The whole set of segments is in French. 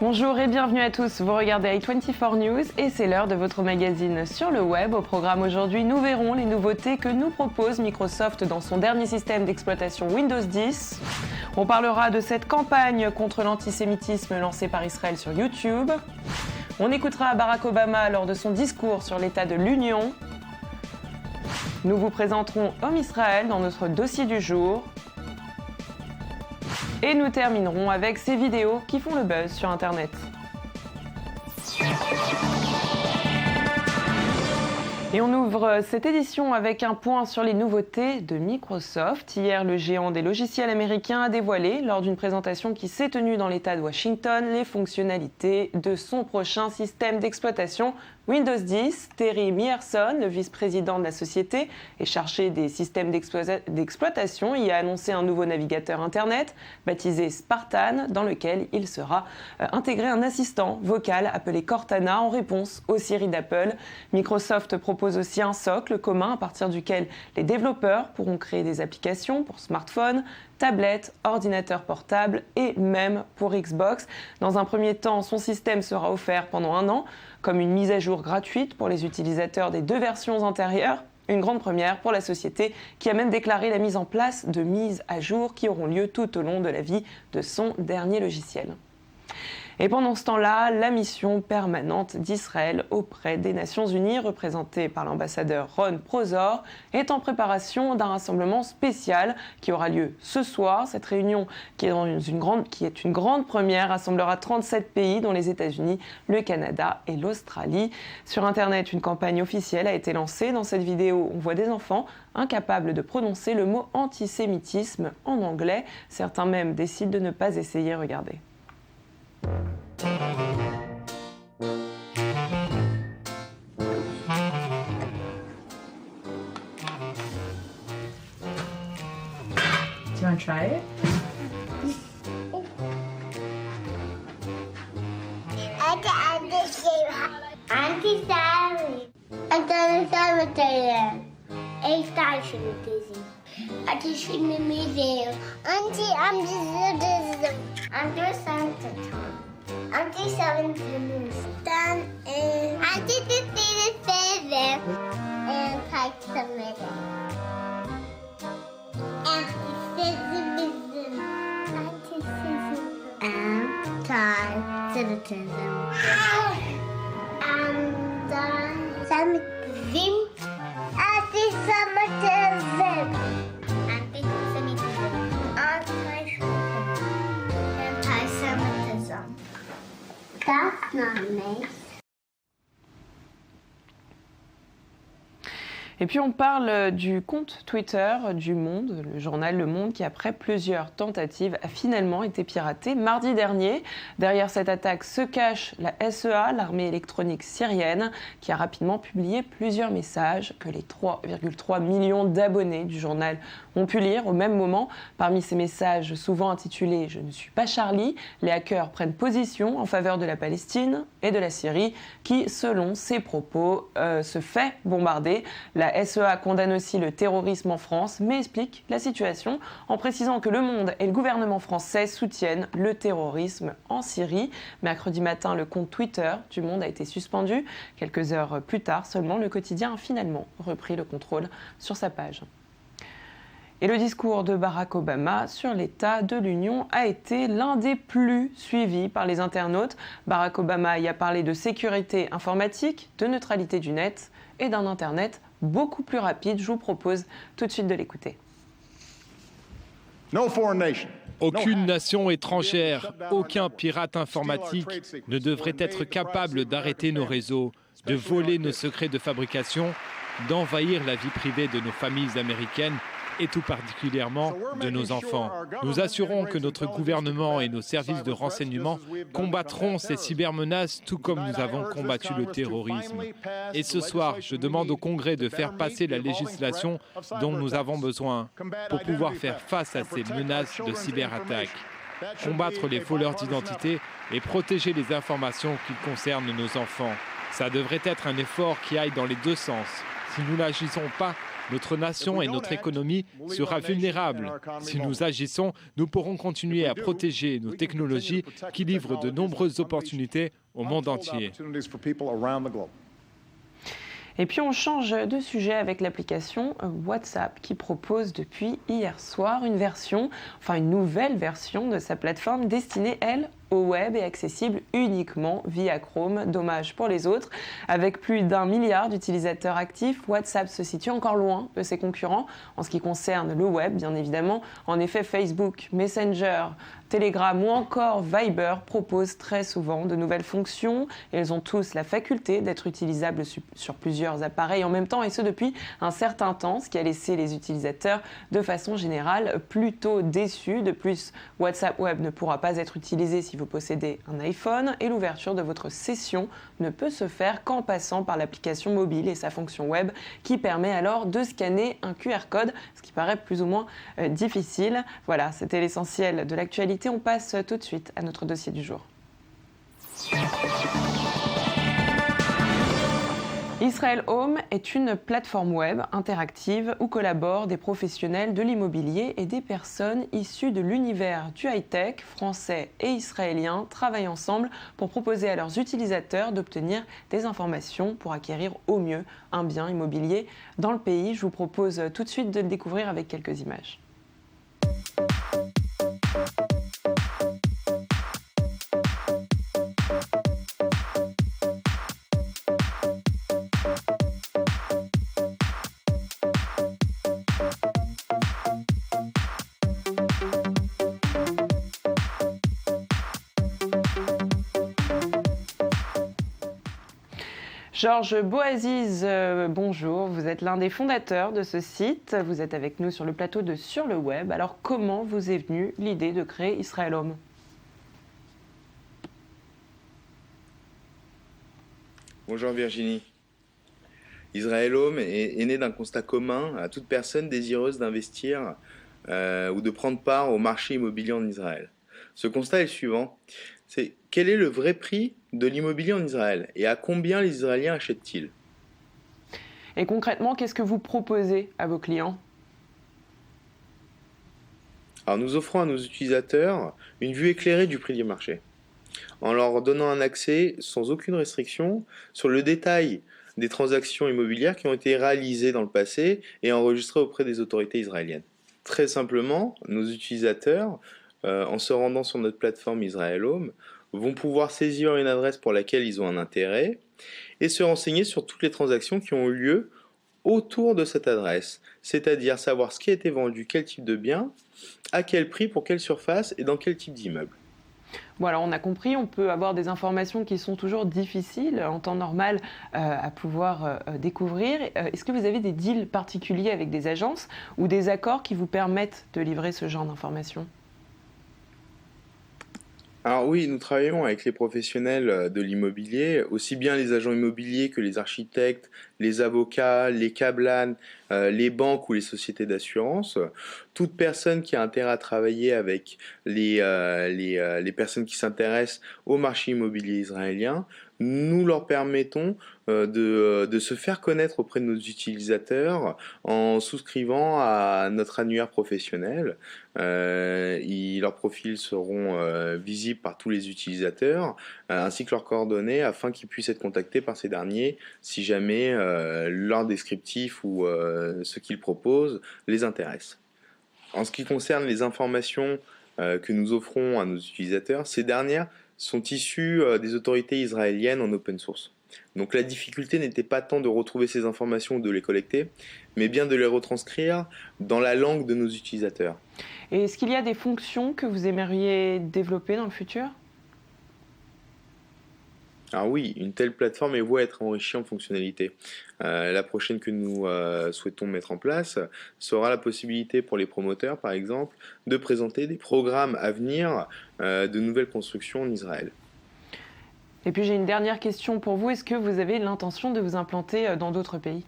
Bonjour et bienvenue à tous, vous regardez i24 News et c'est l'heure de votre magazine sur le web. Au programme aujourd'hui, nous verrons les nouveautés que nous propose Microsoft dans son dernier système d'exploitation Windows 10. On parlera de cette campagne contre l'antisémitisme lancée par Israël sur YouTube. On écoutera Barack Obama lors de son discours sur l'état de l'Union. Nous vous présenterons Home Israël dans notre dossier du jour. Et nous terminerons avec ces vidéos qui font le buzz sur Internet. Et on ouvre cette édition avec un point sur les nouveautés de Microsoft. Hier, le géant des logiciels américain a dévoilé, lors d'une présentation qui s'est tenue dans l'État de Washington, les fonctionnalités de son prochain système d'exploitation Windows 10. Terry Myerson, le vice-président de la société et chargé des systèmes d'exploitation, y a annoncé un nouveau navigateur Internet baptisé Spartan, dans lequel il sera intégré un assistant vocal appelé Cortana en réponse aux Siri d'Apple. Microsoft propose aussi un socle commun à partir duquel les développeurs pourront créer des applications pour smartphones, tablettes, ordinateurs portables et même pour Xbox. Dans un premier temps, son système sera offert pendant 1 an, comme une mise à jour gratuite pour les utilisateurs des 2 versions antérieures. Une grande première pour la société qui a même déclaré la mise en place de mises à jour qui auront lieu tout au long de la vie de son dernier logiciel. Et pendant ce temps-là, la mission permanente d'Israël auprès des Nations Unies, représentée par l'ambassadeur Ron Prozor, est en préparation d'un rassemblement spécial qui aura lieu ce soir. Cette réunion, qui est une grande première, rassemblera 37 pays, dont les États-Unis, le Canada et l'Australie. Sur Internet, une campagne officielle a été lancée. Dans cette vidéo, on voit des enfants incapables de prononcer le mot antisémitisme en anglais. Certains même décident de ne pas essayer. Regardez. Do you want to try it? Anti-Sally. Anti-Sally. Anti-Semitism. Anti-Semitism. Anti-Semitism. Anti-Semitism. Anti-Semitism. Anti-Semitism. Anti-Semitism. That's not nice. Et puis on parle du compte Twitter du Monde, le journal Le Monde, qui après plusieurs tentatives a finalement été piraté mardi dernier. Derrière cette attaque se cache la SEA, l'armée électronique syrienne, qui a rapidement publié plusieurs messages que les 3,3 millions d'abonnés du journal ont pu lire au même moment. Parmi ces messages souvent intitulés « Je ne suis pas Charlie », les hackers prennent position en faveur de la Palestine et de la Syrie, qui, selon ses propos, se fait bombarder. La SEA condamne aussi le terrorisme en France, mais explique la situation en précisant que Le Monde et le gouvernement français soutiennent le terrorisme en Syrie. Mercredi matin, le compte Twitter du Monde a été suspendu. Quelques heures plus tard seulement, le quotidien a finalement repris le contrôle sur sa page. Et le discours de Barack Obama sur l'état de l'Union a été l'un des plus suivis par les internautes. Barack Obama y a parlé de sécurité informatique, de neutralité du net et d'un Internet beaucoup plus rapide. Je vous propose tout de suite de l'écouter. Aucune nation étrangère, aucun pirate informatique ne devrait être capable d'arrêter nos réseaux, de voler nos secrets de fabrication, d'envahir la vie privée de nos familles américaines et tout particulièrement de nos enfants. Nous assurons que notre gouvernement et nos services de renseignement combattront ces cybermenaces tout comme nous avons combattu le terrorisme. Et ce soir, je demande au Congrès de faire passer la législation dont nous avons besoin pour pouvoir faire face à ces menaces de cyberattaques, combattre les voleurs d'identité et protéger les informations qui concernent nos enfants. Ça devrait être un effort qui aille dans les 2 sens. Si nous n'agissons pas, notre nation et notre économie sera vulnérable. Si nous agissons, nous pourrons continuer à protéger nos technologies qui livrent de nombreuses opportunités au monde entier. Et puis on change de sujet avec l'application WhatsApp qui propose depuis hier soir une nouvelle version de sa plateforme destinée, elle, au web et accessible uniquement via Chrome. Dommage pour les autres. Avec plus d'1 milliard d'utilisateurs actifs, WhatsApp se situe encore loin de ses concurrents en ce qui concerne le web, bien évidemment. En effet, Facebook, Messenger, Telegram ou encore Viber proposent très souvent de nouvelles fonctions et elles ont tous la faculté d'être utilisables sur plusieurs appareils en même temps et ce depuis un certain temps, ce qui a laissé les utilisateurs de façon générale plutôt déçus. De plus, WhatsApp Web ne pourra pas être utilisé si vous possédez un iPhone et l'ouverture de votre session ne peut se faire qu'en passant par l'application mobile et sa fonction web qui permet alors de scanner un QR code, ce qui paraît plus ou moins difficile. Voilà, c'était l'essentiel de l'actualité. On passe tout de suite à notre dossier du jour. Israel Home est une plateforme web interactive où collaborent des professionnels de l'immobilier et des personnes issues de l'univers du high-tech. Français et israéliens travaillent ensemble pour proposer à leurs utilisateurs d'obtenir des informations pour acquérir au mieux un bien immobilier dans le pays. Je vous propose tout de suite de le découvrir avec quelques images. Georges Boaziz, bonjour, vous êtes l'un des fondateurs de ce site, vous êtes avec nous sur le plateau de Sur le Web. Alors comment vous est venue l'idée de créer Israel Home ? Bonjour Virginie. Israel Home est né d'un constat commun à toute personne désireuse d'investir ou de prendre part au marché immobilier en Israël. Ce constat est le suivant, c'est quel est le vrai prix de l'immobilier en Israël et à combien les Israéliens achètent-ils ? Et concrètement, qu'est-ce que vous proposez à vos clients ? Alors nous offrons à nos utilisateurs une vue éclairée du prix du marché, en leur donnant un accès sans aucune restriction sur le détail des transactions immobilières qui ont été réalisées dans le passé et enregistrées auprès des autorités israéliennes. Très simplement, nos utilisateurs, en se rendant sur notre plateforme Israel Home, vont pouvoir saisir une adresse pour laquelle ils ont un intérêt et se renseigner sur toutes les transactions qui ont eu lieu autour de cette adresse, c'est-à-dire savoir ce qui a été vendu, quel type de bien, à quel prix, pour quelle surface et dans quel type d'immeuble. Bon, alors on a compris, on peut avoir des informations qui sont toujours difficiles en temps normal à pouvoir découvrir. Est-ce que vous avez des deals particuliers avec des agences ou des accords qui vous permettent de livrer ce genre d'informations ? Alors oui, nous travaillons avec les professionnels de l'immobilier, aussi bien les agents immobiliers que les architectes, les avocats, les cablanes, les banques ou les sociétés d'assurance. Toute personne qui a intérêt à travailler avec les personnes qui s'intéressent au marché immobilier israélien, nous leur permettons de se faire connaître auprès de nos utilisateurs en souscrivant à notre annuaire professionnel. Leurs profils seront visibles par tous les utilisateurs, ainsi que leurs coordonnées, afin qu'ils puissent être contactés par ces derniers si jamais leur descriptif ou ce qu'ils proposent les intéresse. En ce qui concerne les informations que nous offrons à nos utilisateurs, ces dernières sont issues des autorités israéliennes en open source. Donc la difficulté n'était pas tant de retrouver ces informations ou de les collecter, mais bien de les retranscrire dans la langue de nos utilisateurs. Et est-ce qu'il y a des fonctions que vous aimeriez développer dans le futur ? Alors oui, une telle plateforme est vouée à être enrichie en fonctionnalités. La prochaine que nous souhaitons mettre en place sera la possibilité pour les promoteurs, par exemple, de présenter des programmes à venir de nouvelles constructions en Israël. Et puis j'ai une dernière question pour vous. Est-ce que vous avez l'intention de vous implanter dans d'autres pays ?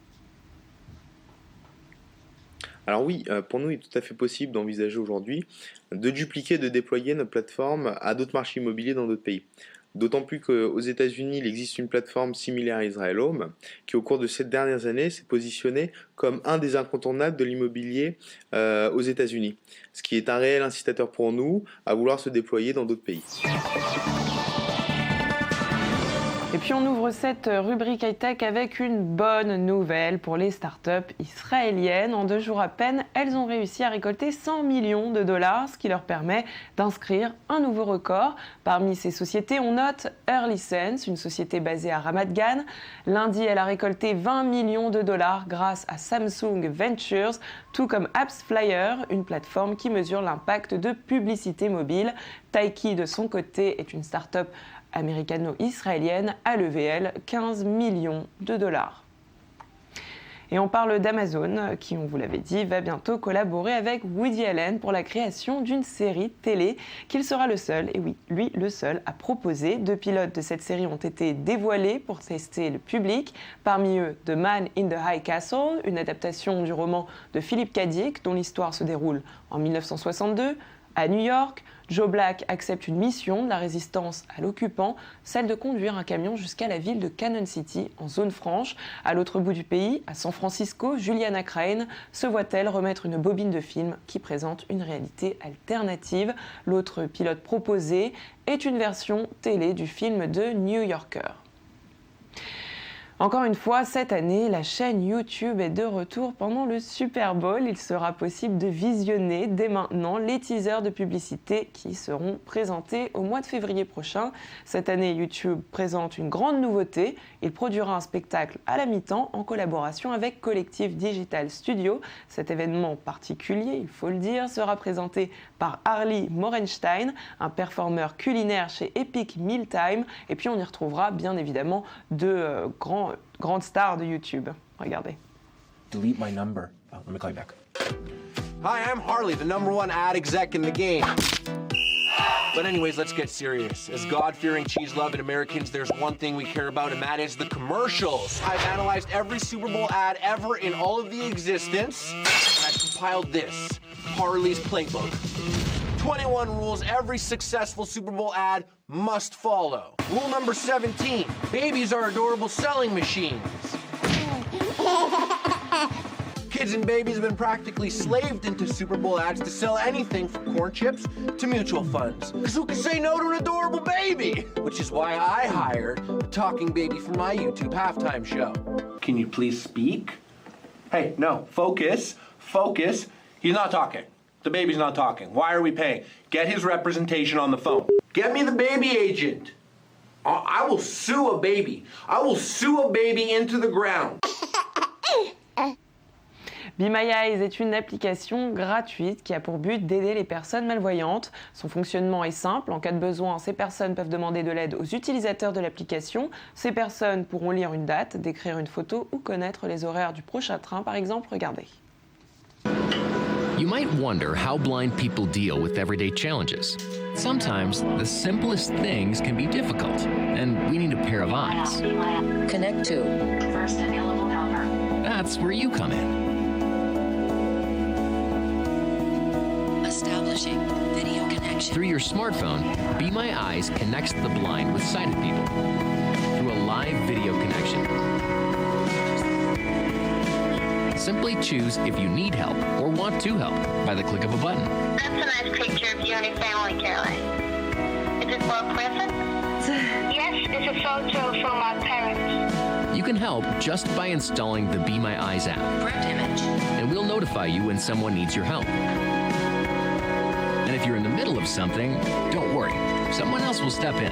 Alors oui, pour nous, il est tout à fait possible d'envisager aujourd'hui de dupliquer, de déployer notre plateforme à d'autres marchés immobiliers dans d'autres pays. d'autant plus qu'aux États-Unis, il existe une plateforme similaire à Israel Home, qui au cours de ces dernières années s'est positionnée comme un des incontournables de l'immobilier aux États-Unis, ce qui est un réel incitateur pour nous à vouloir se déployer dans d'autres pays. Et puis on ouvre cette rubrique high-tech avec une bonne nouvelle pour les startups israéliennes. En 2 jours à peine, elles ont réussi à récolter 100 millions de dollars, ce qui leur permet d'inscrire un nouveau record. Parmi ces sociétés, on note Earlysense, une société basée à Ramat Gan. Lundi, elle a récolté 20 millions de dollars grâce à Samsung Ventures, tout comme AppsFlyer, une plateforme qui mesure l'impact de publicité mobile. Taiki, de son côté, est une start-up américano-israélienne, a levé, elle, 15 millions de dollars. Et on parle d'Amazon, qui, on vous l'avait dit, va bientôt collaborer avec Woody Allen pour la création d'une série télé qu'il sera le seul, et oui, lui le seul, à proposer. 2 pilotes de cette série ont été dévoilés pour tester le public. Parmi eux, The Man in the High Castle, une adaptation du roman de Philip K. Dick, dont l'histoire se déroule en 1962. À New York, Joe Black accepte une mission de la résistance à l'occupant, celle de conduire un camion jusqu'à la ville de Cannon City, en zone franche. À l'autre bout du pays, à San Francisco, Juliana Crane se voit-elle remettre une bobine de film qui présente une réalité alternative. L'autre pilote proposé est une version télé du film de New Yorker. Encore une fois, cette année, la chaîne YouTube est de retour pendant le Super Bowl. Il sera possible de visionner dès maintenant les teasers de publicité qui seront présentés au mois de février prochain. Cette année, YouTube présente une grande nouveauté. Il produira un spectacle à la mi-temps en collaboration avec Collective Digital Studio. Cet événement particulier, il faut le dire, sera présenté par Harley Morenstein, un performeur culinaire chez Epic Mealtime. Et puis on y retrouvera bien évidemment de grandes stars de YouTube. Regardez. Delete my number. Oh, let me call you back. Hi, I'm Harley, the #1 ad exec in the game. But anyways, let's get serious. As God-fearing, cheese-loving Americans, there's one thing we care about, and that is the commercials. I've analyzed every Super Bowl ad ever in all of the existence, and I've compiled this, Harley's Playbook. 21 rules every successful Super Bowl ad must follow. Rule number 17, babies are adorable selling machines. Kids and babies have been practically slaved into Super Bowl ads to sell anything from corn chips to mutual funds. Because who can say no to an adorable baby? Which is why I hired a talking baby for my YouTube halftime show. Can you please speak? Hey, no, focus, focus. He's not talking. The baby's not talking. Why are we paying? Get his representation on the phone. Get me the baby agent. I will sue a baby. I will sue a baby into the ground. Be My Eyes est une application gratuite qui a pour but d'aider les personnes malvoyantes. Son fonctionnement est simple. En cas de besoin, ces personnes peuvent demander de l'aide aux utilisateurs de l'application. Ces personnes pourront lire une date, décrire une photo ou connaître les horaires du prochain train, par exemple. Regardez. You might wonder how blind people deal with everyday challenges. Sometimes the simplest things can be difficult, and we need a pair of eyes. Connect to first available helper. That's where you come in. Establishing video connection. Through your smartphone, Be My Eyes connects the blind with sighted people through a live video connection. Simply choose if you need help or want to help by the click of a button. That's a nice picture of you and your family, Caroline. Is it for a present? Yes, it's a photo from my parents. You can help just by installing the Be My Eyes app, Gripped image. and we'll notify you when someone needs your help. And if you're in the middle of something, don't worry. Someone else will step in.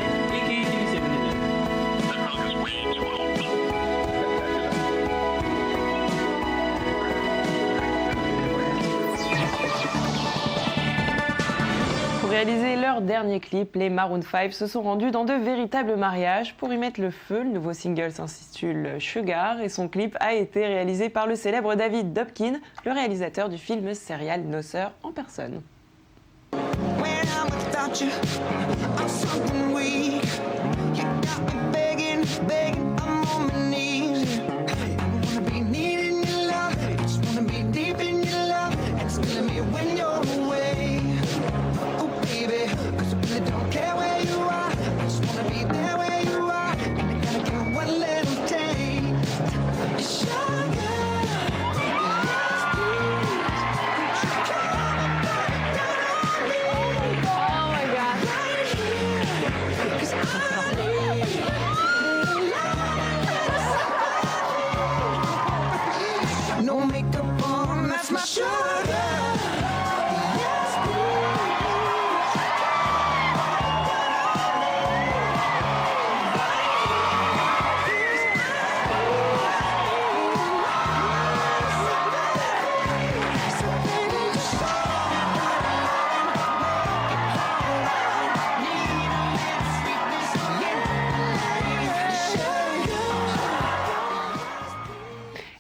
Pour réaliser leur dernier clip, les Maroon 5 se sont rendus dans de véritables mariages pour y mettre le feu. Le nouveau single s'intitule Sugar et son clip a été réalisé par le célèbre David Dobkin, le réalisateur du film Serial Nosser en personne. When I'm without you, I'm something weak. You got me begging, begging, I'm on my knees. I wanna be needing your love, just wanna be deep in your love, and it's killing me when you're away. Oh baby, 'cause I really don't care where you are, I just wanna be there.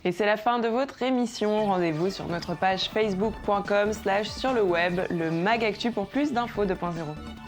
Et c'est la fin de votre émission. Rendez-vous sur notre page facebook.com/sur le web, le MagActu pour plus d'infos 2.0.